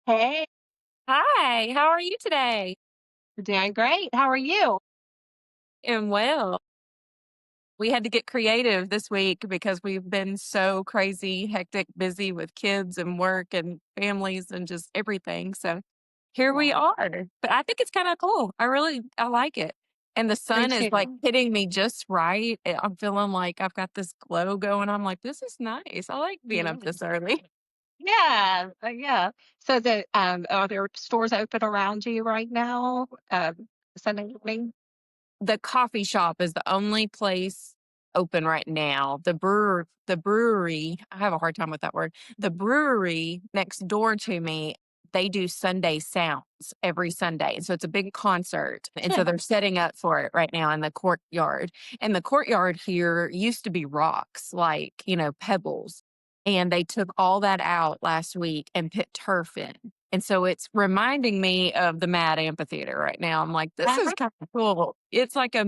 Hey, Hi, how are you today? doing great. How are you? And well, we had to get creative this week because we've been so crazy, hectic, busy with kids and work and families and just everything. So here we Wow. are. But I think it's kind of cool. I like it. And the Me sun is like too. hitting me just right. I'm feeling like I've got this glow going. I'm like, this is nice. I like being up Yeah. this early. Yeah. So are there stores open around you right now? Sunday morning? The coffee shop is the only place open right now. The brewery, I have a hard time with that word. The brewery next door to me, they do Sunday sounds every Sunday. And so it's a big concert. And so they're setting up for it right now in the courtyard. And the courtyard here used to be rocks, like, pebbles. And they took all that out last week and put turf in. And so it's reminding me of the Mad Amphitheater right now. I'm like, this is Uh-huh. kind of cool. It's like a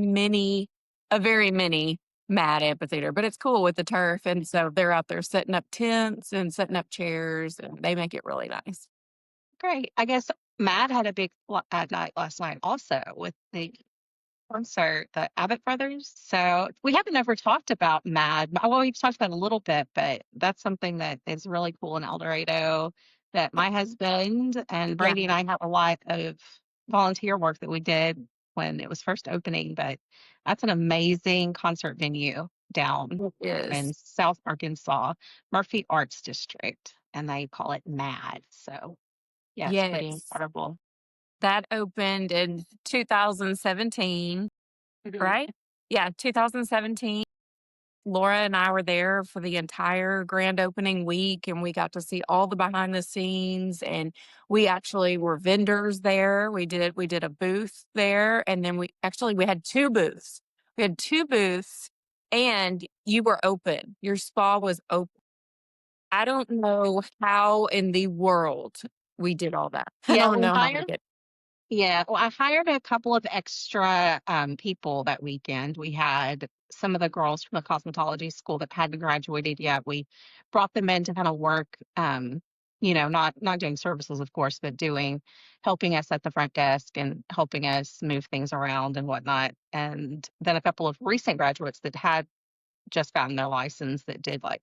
very mini Mad Amphitheater, but it's cool with the turf. And so they're out there setting up tents and setting up chairs, and they make it really nice. Great. I guess Matt had a big night last night also with the concert, the Abbott brothers. So we haven't ever talked about Mad. Well, we've talked about it a little bit, but that's something that is really cool in El Dorado that my husband and Yeah, Brandy and I have a lot of volunteer work that we did when it was first opening. But that's an amazing concert venue down it in is. South Arkansas, Murphy Arts District, and they call it Mad. So yeah, it's pretty Yes. incredible. That opened in 2017, Mhm. right? Yeah, 2017. Laura and I were there for the entire grand opening week, and we got to see all the behind the scenes, and we actually were vendors there. We did a booth there, and then we had 2 booths. We had 2 booths, and you were open. Your spa was open. I don't know how in the world we did all that. I Yeah, don't we know how we hired did. Yeah, well, I hired a couple of extra people that weekend. We had some of the girls from the cosmetology school that hadn't graduated yet. We brought them in to kind of work, not doing services, of course, but doing helping us at the front desk and helping us move things around and whatnot. And then a couple of recent graduates that had just gotten their license that did like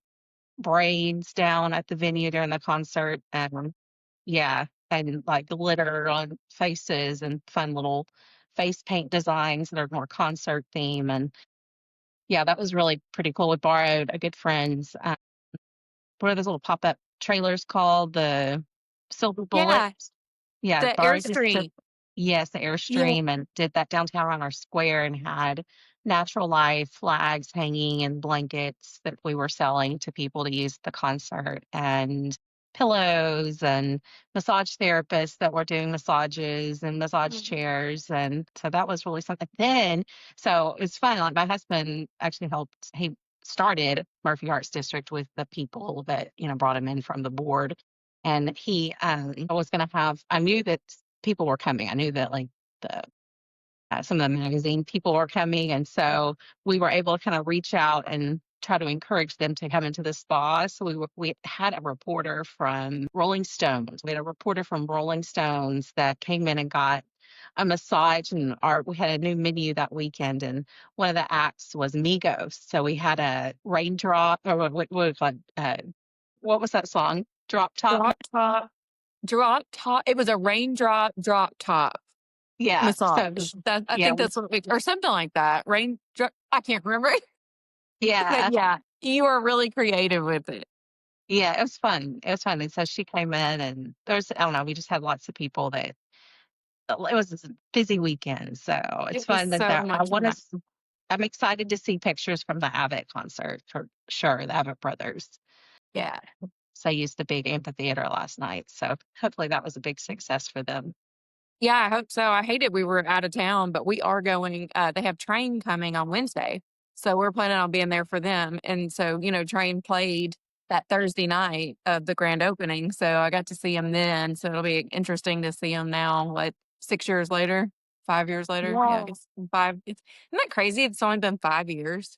braids down at the venue during the concert. Yeah, and like glitter on faces and fun little face paint designs that are more concert theme. And yeah, that was really pretty cool. We borrowed a good friend's, what are those little pop up trailers called? The Silver Yeah, Bullets. Yeah, the borrowed his trip. Airstream. Yes, the Yeah. Airstream, and did that downtown on our square and had natural life flags hanging and blankets that we were selling to people to use at the concert and pillows and massage therapists that were doing massages and massage Mhm. chairs. And so that was really something. Then, so it's fun. Like my husband actually helped, he started Murphy Arts District with the people that, brought him in from the board and he was going to have I knew that people were coming. I knew that like the some of the magazine people were coming, and so we were able to kind of reach out and try to encourage them to come into the spa. So we had a reporter from Rolling Stones. We had a reporter from Rolling Stones that came in and got a massage, and we had a new menu that weekend, and one of the acts was Migos. So we had a raindrop, or what was that song? Drop top. Drop top. Drop top. It was a raindrop drop top Yeah. So massage. That I yeah, think that's what we or something like that. I can't remember. But yeah. yeah, you are really creative with it. Yeah, it was fun. It was fun. And so she came in and I don't know, we just had lots of people that it was a busy weekend. So it's It was fun so much fun. I'm excited to see pictures from the Abbott concert for sure, the Abbott brothers. Yeah. So I used the big amphitheater last night. So hopefully that was a big success for them. Yeah, I hope so. I hated we were out of town, but we are going, they have Train coming on Wednesday. So we're planning on being there for them. And so, Train played that Thursday night of the grand opening. So I got to see him then. So it'll be interesting to see him now, what, 6 years later, 5 years later. Yeah, I Yeah. guess five. Isn't that crazy? It's only been 5 years.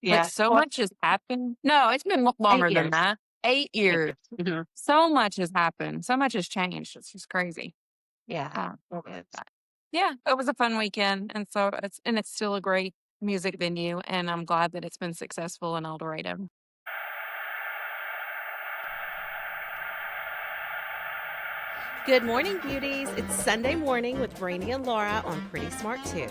Like Yeah. so Well, much has happened. No, it's been eight longer than years. that. 8 years. Mhm. So much has happened. So much has changed. It's just crazy. Yeah, Uh, it is. but yeah, it was a fun weekend, and so it's still a great music venue, and I'm glad that it's been successful in El Dorado. Good morning, beauties. It's Sunday morning with Brandy and Laura on Pretty Smart Too.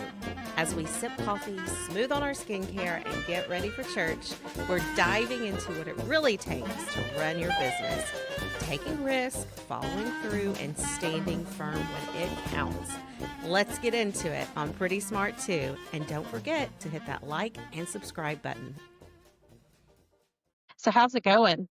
As we sip coffee, smooth on our skincare, and get ready for church, we're diving into what it really takes to run your business. Taking risks, following through, and standing firm when it counts. Let's get into it on Pretty Smart Too. And don't forget to hit that like and subscribe button. So how's it going?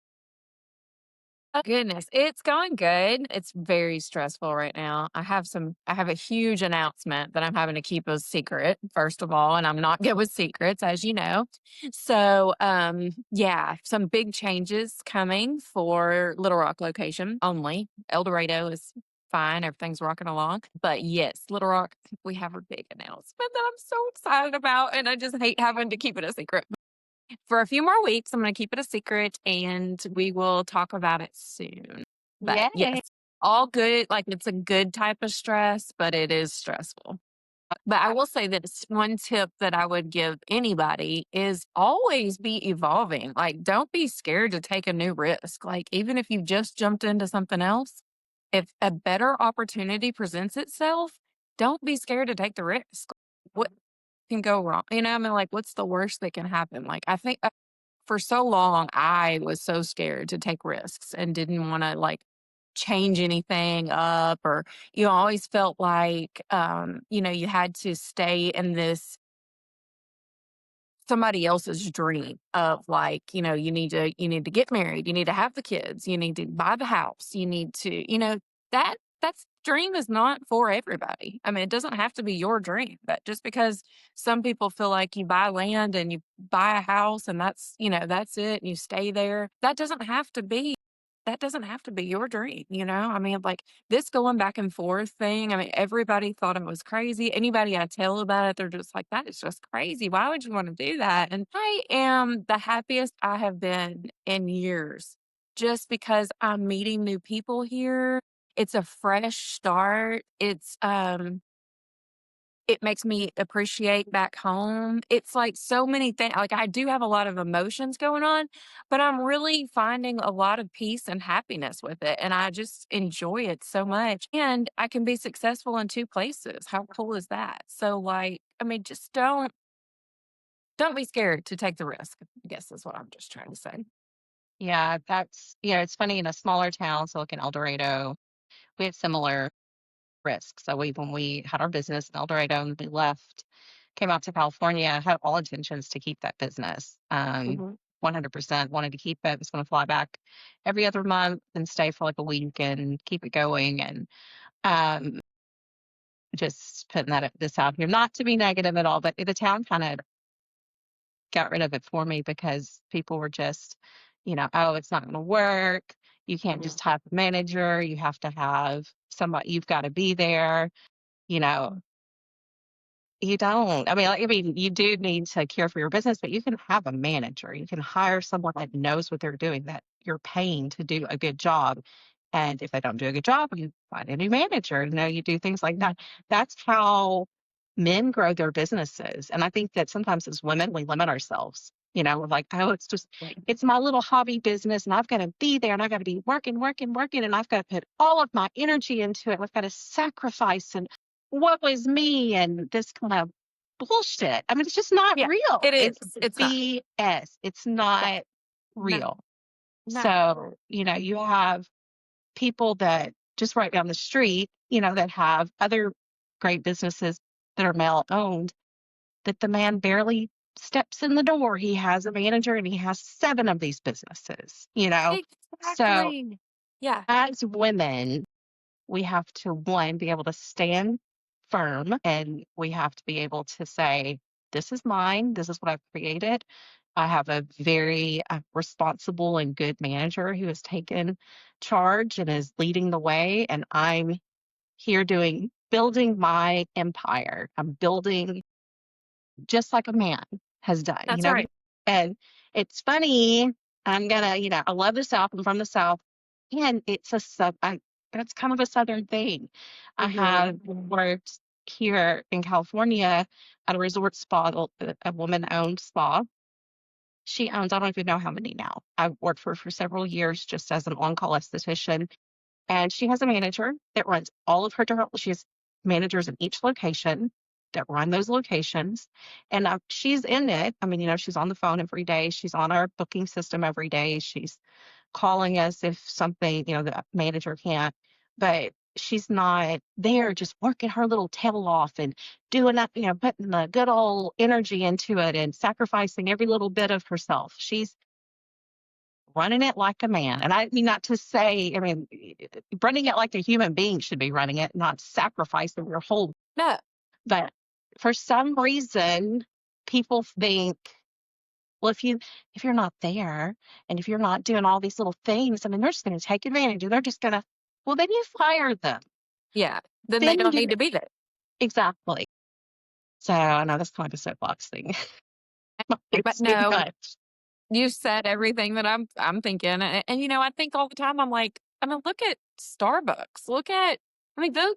Oh, goodness, it's going good. It's very stressful right now. I have a huge announcement that I'm having to keep a secret, first of all, and I'm not good with secrets, as you know. So, yeah, some big changes coming for Little Rock location only. El Dorado is fine. Everything's rocking along. But yes, Little Rock, we have a big announcement that I'm so excited about, and I just hate having to keep it a secret. For a few more weeks, I'm gonna keep it a secret, and we will talk about it soon. But, Yay. yes, all good, like, it's a good type of stress, but it is stressful. But I will say this, one tip that I would give anybody is always be evolving, like, don't be scared to take a new risk, like, even if you just jumped into something else, if a better opportunity presents itself, don't be scared to take the risk. What can go wrong? You know, I mean, like, what's the worst that can happen? Like, I think for so long, I was so scared to take risks and didn't wanna, like, change anything up or, always felt like, you had to stay in this somebody else's dream of like, you need to get married, you need to have the kids, you need to buy the house, you need to, that's dream is not for everybody. I mean, it doesn't have to be your dream, but just because some people feel like you buy land and you buy a house and that's it and you stay there, that doesn't have to be your dream, you know? I mean, like this going back and forth thing, I mean, everybody thought it was crazy. Anybody I tell about it, they're just like, that is just crazy. Why would you want to do that? And I am the happiest I have been in years just because I'm meeting new people here. It's a fresh start. It makes me appreciate back home. It's like so many things. Like I do have a lot of emotions going on, but I'm really finding a lot of peace and happiness with it. And I just enjoy it so much. And I can be successful in two places. How cool is that? So like, I mean, just don't be scared to take the risk, I guess is what I'm just trying to say. Yeah, it's funny in a smaller town, so like in El Dorado, we have similar risks. So when we had our business in El Dorado and we left, came out to California, had all intentions to keep that business. Hmm. 100% wanted to keep it. Was going to fly back every other month and stay for like a week and keep it going. And um, just putting this out here, not to be negative at all, but the town kind of got rid of it for me because people were just, oh, it's not going to work. You can't just have a manager. You have to have somebody. You've got to be there. You know, You don't. I mean, you do need to care for your business, but you can have a manager. You can hire someone that knows what they're doing, that you're paying to do a good job. And if they don't do a good job, you find a new manager. You do things like that. That's how men grow their businesses. And I think that sometimes as women, we limit ourselves. We're like, oh, Right. it's my little hobby business, and I've got to be there, and I've got to be working, working, working, and I've got to put all of my energy into it. I've got to sacrifice and what was me and this kind of bullshit. I mean, it's just not Yeah, real. it is. It's It's not. BS. It's Yeah. not No, real. no. So, you have people that just right down the street, that have other great businesses that are male owned, that the man barely steps in the door. He has a manager and he has seven of these businesses. So Exactly. Yeah. as women, we have to one be able to stand firm, and we have to be able to say, this is mine, this is what I've created. I have a very responsible and good manager who has taken charge and is leading the way, and I'm here building my empire. I'm building just like a man has done. That's right. And it's funny, I'm gonna, I love the South. I'm from the South, and that's kind of a Southern thing. I have worked here in California at a resort spa, a woman-owned spa. She owns, I don't even know how many now. I've worked for her for several years just as an on-call esthetician. And she has a manager that runs all of her, she has managers in each location that run those locations. And she's in it. I mean, she's on the phone every day. She's on our booking system every day. She's calling us if something, the manager can't. But she's not there just working her little tail off and doing that, putting the good old energy into it and sacrificing every little bit of herself. She's running it like a man. And I mean, not to say, running it like a human being should be running it, not sacrificing your whole. No. But for some reason, people think, well, if you're not there and if you're not doing all these little things, they're just going to take advantage and they're just going to, well, then you fire them. Yeah. Then they don't need to be there. Exactly. So I know that's kind of a soapbox thing. But no, you said everything that I'm thinking. And I think all the time, I'm like, look at Starbucks.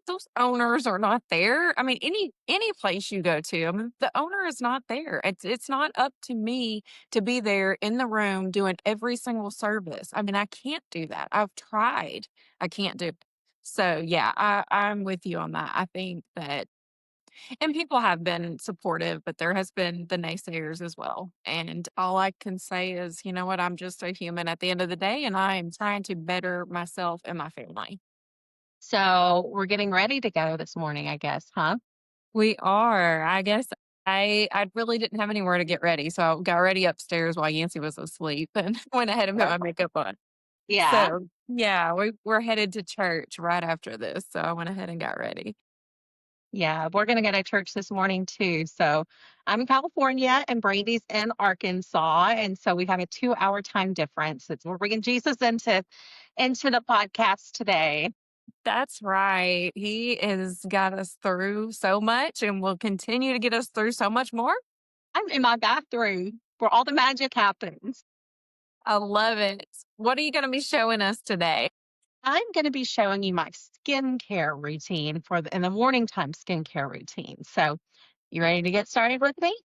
Those owners are not there. Any place you go to, the owner is not there. It's not up to me to be there in the room doing every single service. I can't do that. I've tried. I can't do it. So yeah, I'm with you on that. I think that, and people have been supportive, but there has been the naysayers as well. And all I can say is, you know what, I'm just a human at the end of the day, and I'm trying to better myself and my family. So we're getting ready to go this morning, I guess, huh? We are. I guess I really didn't have anywhere to get ready, so I got ready upstairs while Yancey was asleep and went ahead and put my makeup on. Yeah. So yeah, we're headed to church right after this, so I went ahead and got ready. Yeah, we're going to go to church this morning too. So I'm in California and Brandy's in Arkansas. And so we have a 2-hour time difference. We're bringing Jesus into the podcast today. That's right. He has got us through so much and will continue to get us through so much more. I'm in my bathroom where all the magic happens. I love it. What are you going to be showing us today? I'm going to be showing you my skincare routine in the morning time skincare routine. So you ready to get started with me?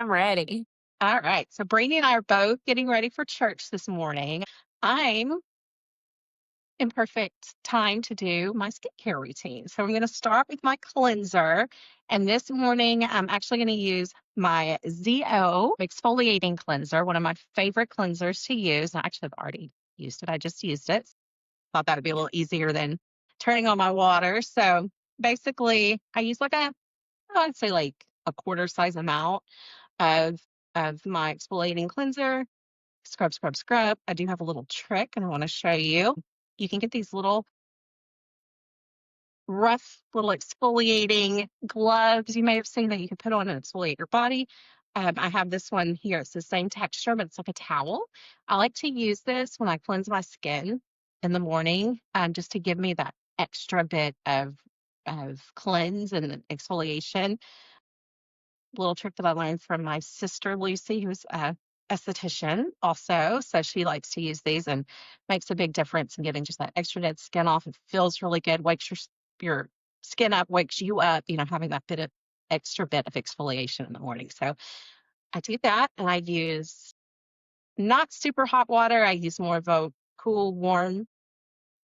I'm ready. All right. So Brandy and I are both getting ready for church this morning. I'm in perfect time to do my skincare routine. So I'm going to start with my cleanser. And this morning, I'm actually going to use my ZO exfoliating cleanser, one of my favorite cleansers to use. Actually, I've already used it. I just used it. Thought that would be a little easier than turning on my water. So basically, I use I'd say like a quarter size amount of my exfoliating cleanser. Scrub, scrub, scrub. I do have a little trick and I want to show you. You can get these little rough little exfoliating gloves you may have seen that you can put on and exfoliate your body. I have this one here. It's the same texture, but it's like a towel. I like to use this when I cleanse my skin in the morning, just to give me that extra bit of cleanse and exfoliation. Little trick that I learned from my sister Lucy, who's a esthetician also. So she likes to use these and makes a big difference in getting just that extra dead skin off. It feels really good, wakes your skin up, wakes you up, having that extra bit of exfoliation in the morning. So I do that, and I use not super hot water. I use more of a cool, warm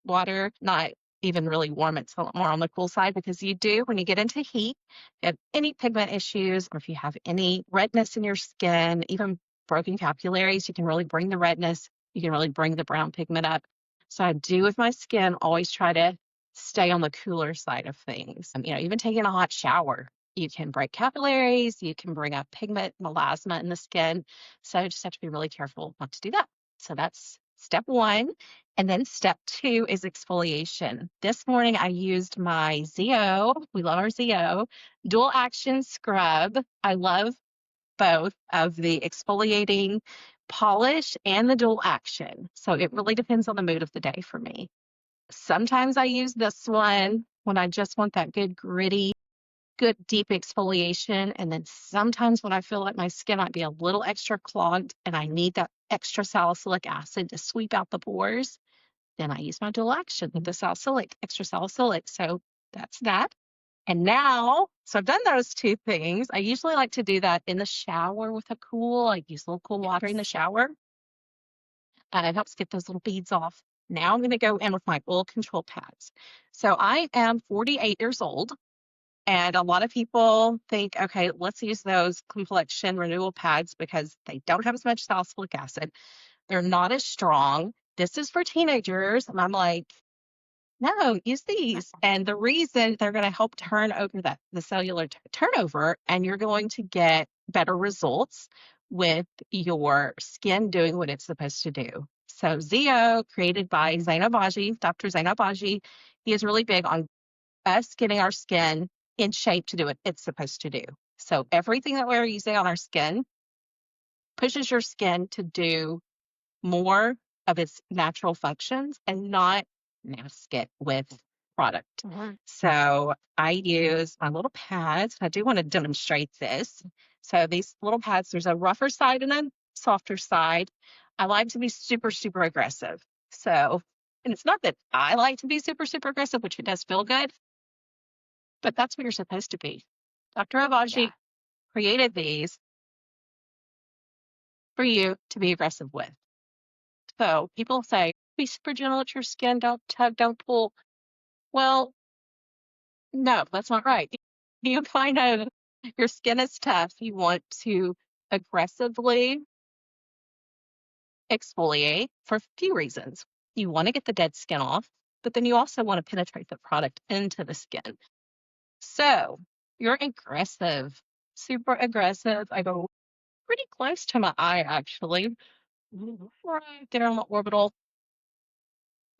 water, not even really warm. It's a lot more on the cool side, because when you get into heat, if you have any pigment issues, or if you have any redness in your skin, even broken capillaries, you can really bring the redness. You can really bring the brown pigment up. So I do with my skin always try to stay on the cooler side of things. Even taking a hot shower, you can break capillaries, you can bring up pigment, melasma in the skin. So you just have to be really careful not to do that. So that's step one. And then step two is exfoliation. This morning I used my ZO. We love our ZO dual action scrub. I love both of the exfoliating polish and the dual action. So it really depends on the mood of the day for me. Sometimes I use this one when I just want that good gritty good deep exfoliation. And then sometimes when I feel like my skin might be a little extra clogged and I need that extra salicylic acid to sweep out the pores, then I use my dual action with the salicylic, extra salicylic. So that's that. And now, so I've done those two things. I usually like to do that in the shower with a cool, I use a little cool water in the shower. It helps get those little beads off. Now I'm going to go in with my oil control pads. So I am 48 years old. And a lot of people think, okay, let's use those complexion renewal pads because they don't have as much salicylic acid. They're not as strong. This is for teenagers. And I'm like, no, use these. And the reason they're going to help turn over the cellular turnover, and you're going to get better results with your skin doing what it's supposed to do. So Zio, created by Zainab Baji, Dr. Zainab Baji, he is really big on us getting our skin in shape to do what it's supposed to do. So everything that we're using on our skin pushes your skin to do more of its natural functions and not mask it with product. So I use my little pads. I do want to demonstrate this. So these little pads, there's a rougher side and a softer side. I like to be super, super aggressive. So, and it's not that I like to be super, super aggressive, which it does feel good, but that's what you're supposed to be. Dr. Abaji created these for you to be aggressive with. So people say, be super gentle with your skin, don't tug, don't pull. Well, no, that's not right. You your skin is tough. You want to aggressively exfoliate for a few reasons. You want to get the dead skin off, but then you also want to penetrate the product into the skin. So you're aggressive, super aggressive. I go pretty close to my eye, actually, right there on the orbital.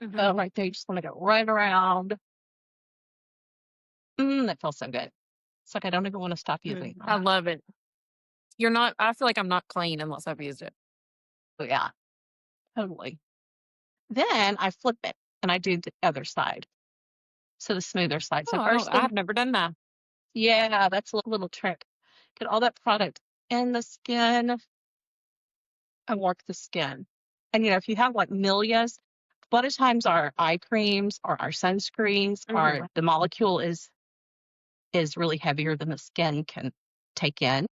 Right there, you just want to go right around. That feels so good. It's like I don't even want to stop using I them. love it. I feel like I'm not clean unless I've used it. Oh, yeah, totally. Then I flip it and I do the other side. So the smoother side. So first thing, I've never done that. yeah, that's a little trick. Get all that product in the skin and work the skin. And if you have like milias, a lot of times our eye creams or our sunscreens the molecule is really heavier than the skin can take in.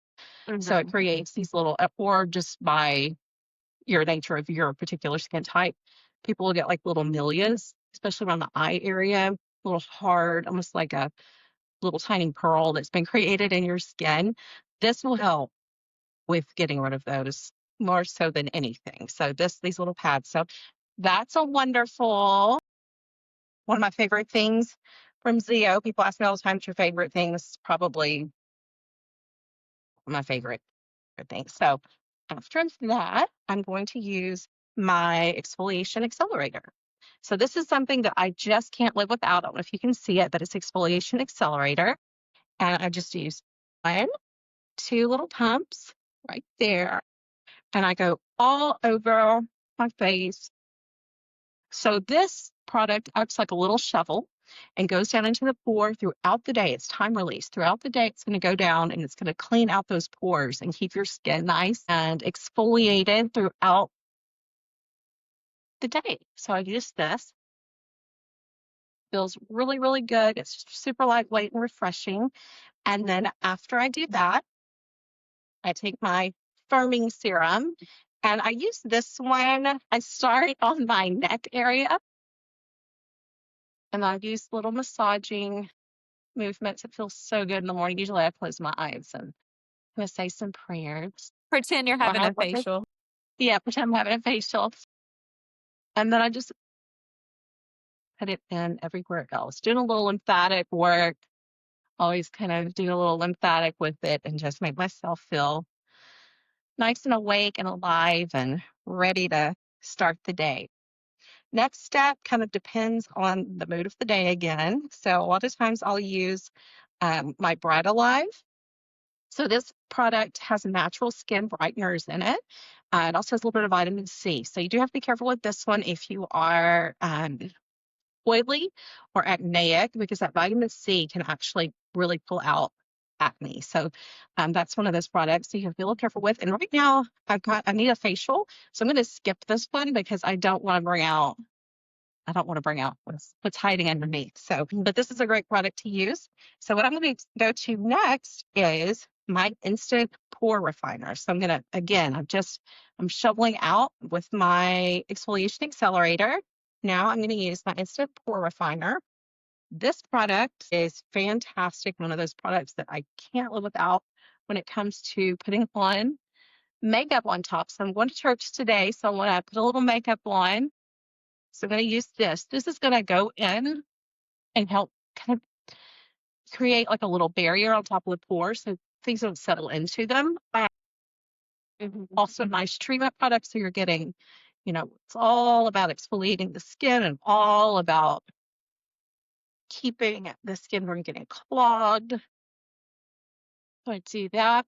So it creates these little, or just by your nature of your particular skin type, people will get like little milias, especially around the eye area, a little hard, almost like a little tiny pearl that's been created in your skin. This will help with getting rid of those more so than anything. So these little pads. So that's a wonderful, one of my favorite things from Zio. People ask me all the time, what's your favorite thing? This is probably my favorite thing. So after that, I'm going to use my exfoliation accelerator. So this is something that I just can't live without. I don't know if you can see it, but it's exfoliation accelerator. And I just use 1, 2 little pumps right there. And I go all over my face. So this product acts like a little shovel and goes down into the pore throughout the day. It's time release. Throughout the day, it's going to go down and it's going to clean out those pores and keep your skin nice and exfoliated throughout the day. So I use this. Feels really, really good. It's super lightweight and refreshing. And then after I do that, I take my firming serum and I use this one. I start on my neck area and I use little massaging movements. It feels so good in the morning. Usually I close my eyes and I'm going to say some prayers. Pretend you're having a facial. Yeah, pretend I'm having a facial. And then I just put it in everywhere else. Doing a little lymphatic work. Always kind of do a little lymphatic with it and just make myself feel nice and awake and alive and ready to start the day. Next step kind of depends on the mood of the day again. So a lot of times I'll use my Bright Alive. So this product has natural skin brighteners in it. It also has a little bit of vitamin C. So you do have to be careful with this one if you are oily or acneic, because that vitamin C can actually really pull out acne. So that's one of those products you have to be a little careful with. And right now I need a facial. So I'm going to skip this one because I don't want to bring out what's hiding underneath. So, but this is a great product to use. So what I'm going to go to next is my instant pore refiner. So I'm going to, again, I'm shoveling out with my exfoliation accelerator. Now I'm going to use my instant pore refiner. This product is fantastic. One of those products that I can't live without when it comes to putting on makeup on top. So I'm going to church today. So I want to put a little makeup on. So I'm going to use this. This is going to go in and help kind of create like a little barrier on top of the pores so things don't settle into them. Also nice treatment products. So you're getting, it's all about exfoliating the skin and all about keeping the skin from getting clogged. So I do that.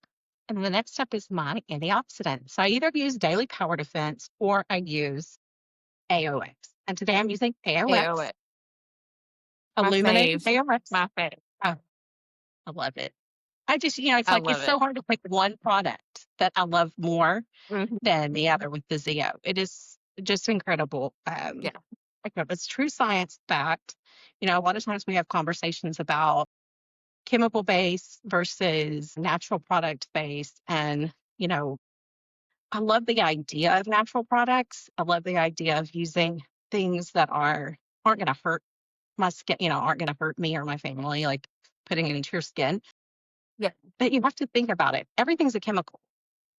And the next step is my antioxidant. So I either use Daily Power Defense or I use AOX. And today I'm using AOX. Illuminated AOX. My fave. Oh, I love it. I just, it's I like it's love so it. hard to pick one product that I love more Mhm. than the other with the ZO. It is just incredible. Yeah. It's true science backed. A lot of times we have conversations about chemical base versus natural product base. And, I love the idea of natural products. I love the idea of using things that aren't going to hurt my skin, aren't going to hurt me or my family, like putting it into your skin. Yeah. But you have to think about it. Everything's a chemical,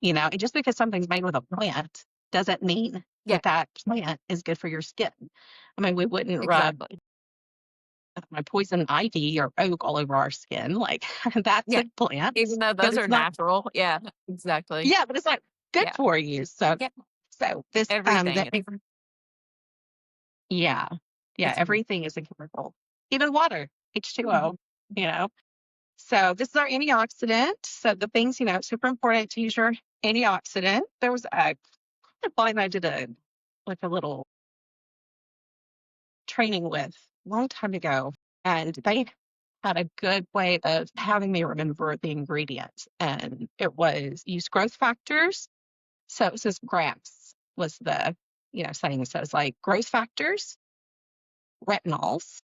and just because something's made with a plant doesn't mean Yeah. that plant is good for your skin. I mean, we wouldn't rub Exactly. my poison ivy or oak all over our skin. Like that's Yeah. a plant, Even though but those it's are not. natural. Yeah. Exactly. Yeah, but it's not good Yeah. for you. So, Yeah. so this, Everything. yeah, It's everything is a chemical, even water, H2O, Mhm. you know. So this is our antioxidant. So the things, it's super important to use your antioxidant. There was a client I did a little training with a long time ago, and they had a good way of having me remember the ingredients. And it was use growth factors. So it says GRAPS was the, saying. So it's like growth factors, retinols,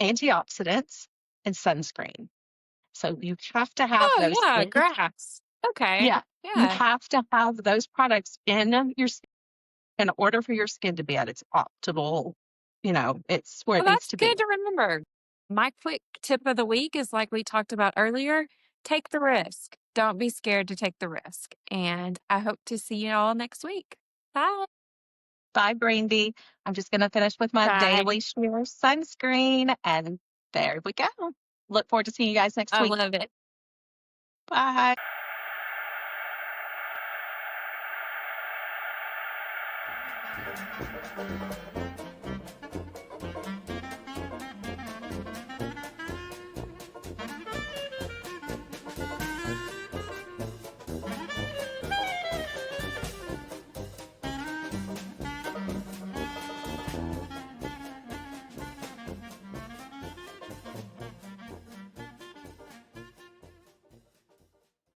antioxidants, and sunscreen. So you have to have Oh, those yeah. in. Grass. Okay. Yeah, you Yeah. have to have those products in your skin in order for your skin to be at its optimal, it's where Well, it needs that's to good be. to remember. My quick tip of the week is like we talked about earlier, take the risk. Don't be scared to take the risk. And I hope to see you all next week. Bye. Bye, Brandy. I'm just going to finish with my Bye. daily sheer sunscreen, and there we go. Look forward to seeing you guys next I week. love it. Bye.